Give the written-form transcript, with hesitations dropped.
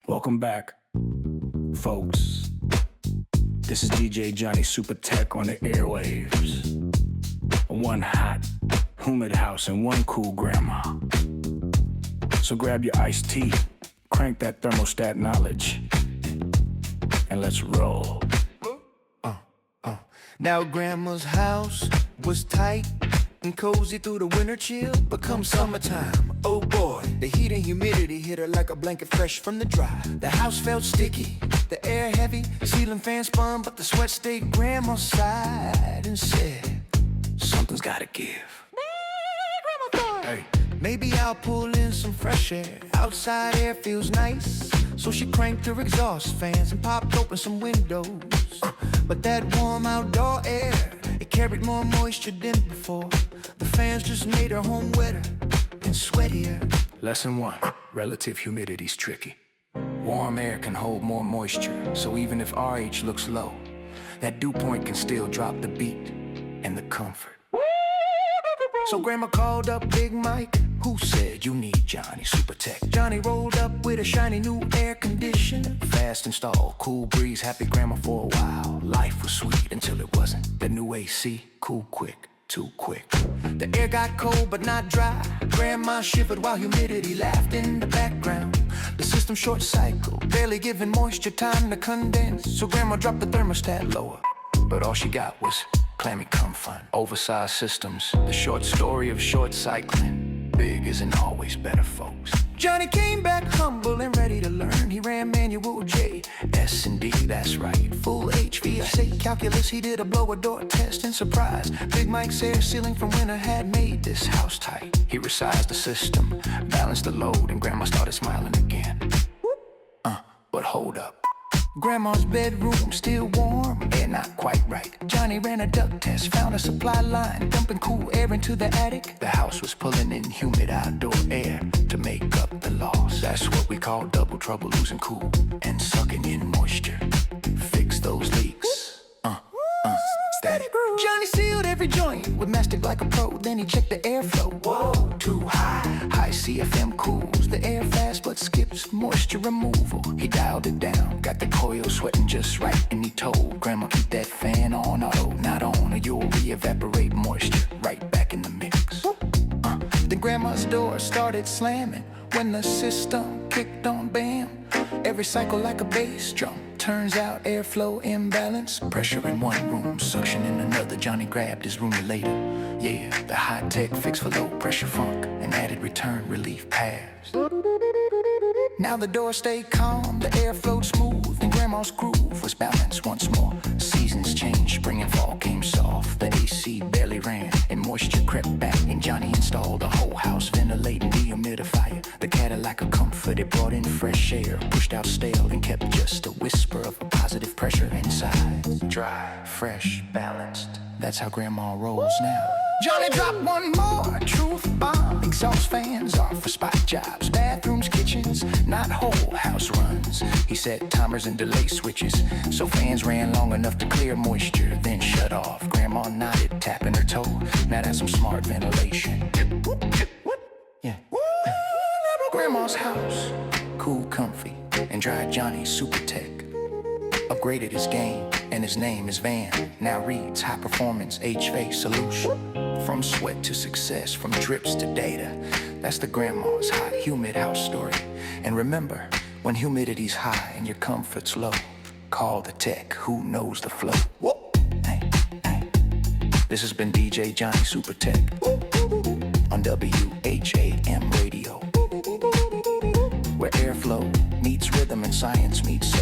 Welcome back, folks. This is DJ Johnny Super Tech on the airwaves. One hot, humid house and one cool grandma. So grab your iced tea, crank that thermostat knowledge, and let's roll. Now grandma's house was tight and cozy through the winter chill, but come summertime, oh boy, the heat and humidity hit her like a blanket fresh from the dry. The house felt sticky, the air heavy, ceiling fan spun, but the sweat stayed. Grandma sighed and said, something's gotta give. Hey, maybe I'll pull in some fresh air. Outside air feels nice, so she cranked her exhaust fans and popped open some windows. But that warm outdoor air, it carried more moisture than before. The fans just made her home wetter and sweatier. Lesson 1, relative humidity's tricky. Warm air can hold more moisture, so even if RH looks low, that dew point can still drop the beat and the comfort. So grandma called up Big Mike, who said, you need Johnny Super Tech. Johnny rolled up with a shiny new air conditioner. Fast install, cool breeze, happy grandma for a while. Life was sweet until it wasn't. The new AC, cool quick, too quick. The air got cold but not dry. Grandma shivered while humidity laughed in the background. The system short cycle, barely giving moisture time to condense. So grandma dropped the thermostat lower, but all she got was clammy cum fun. Oversized systems, the short story of short cycling. Big isn't always better, folks. Johnny came back humble and ready to learn. He ran manual J, S and D, that's right. Full HVAC calculus, he did a blower door test and surprise. Big Mike's air sealing from winter had made this house tight. He resized the system, balanced the load, and grandma started smiling again. But hold up. Grandma's bedroom still warm, air not quite right. Johnny ran a duct test, found a supply line, dumping cool air into the attic. The house was pulling in humid outdoor air to make up the loss. That's what we call double trouble, losing cool and sucking in moisture. Fix those leaks. Steady. Johnny sealed every joint with mastic like a pro. Then he checked the airflow. Whoa, too high. High CFM cools the air fast but skips moisture removal. He dialed it down, got the coil sweating just right, and he told grandma, keep that fan on auto, not on, or you'll re-evaporate moisture right back in the mix. Then grandma's door started slamming when the system kicked on, bam. Every cycle like a bass drum. Turns out airflow imbalance, pressure in one room, suction in another. Johnny grabbed his roomie Yeah, the high-tech fix for low pressure funk and added return relief pads. Now the door stayed calm, the air flowed smooth, and grandma's groove was balanced once more. Seasons changed, spring and fall came soft. The AC barely ran, and moisture crept back, and Johnny installed a whole house ventilating dehumidifier. The Cadillac of comfort, it brought in fresh air, pushed out stale and kept just a whisper of a positive pressure inside. Dry, fresh, balanced, that's how grandma rolls now. Johnny dropped one more truth bomb. Exhaust fans are for spot jobs, bathrooms, kitchens, not whole house runs. He set timers and delay switches, so fans ran long enough to clear moisture, then shut off. Grandma nodded, tapping her toe. Now that's some smart ventilation. Yeah. Grandma's house, cool, comfy, and dry. Johnny Super Tech upgraded his game, and his name is Van. Now reads high performance HVAC solution. From sweat to success, from drips to data. That's the grandma's hot, humid house story. And remember, when humidity's high and your comfort's low, call the tech who knows the flow. Whoa. Hey, hey. This has been DJ Johnny Super Tech on WHAM Radio, where airflow meets rhythm and science meets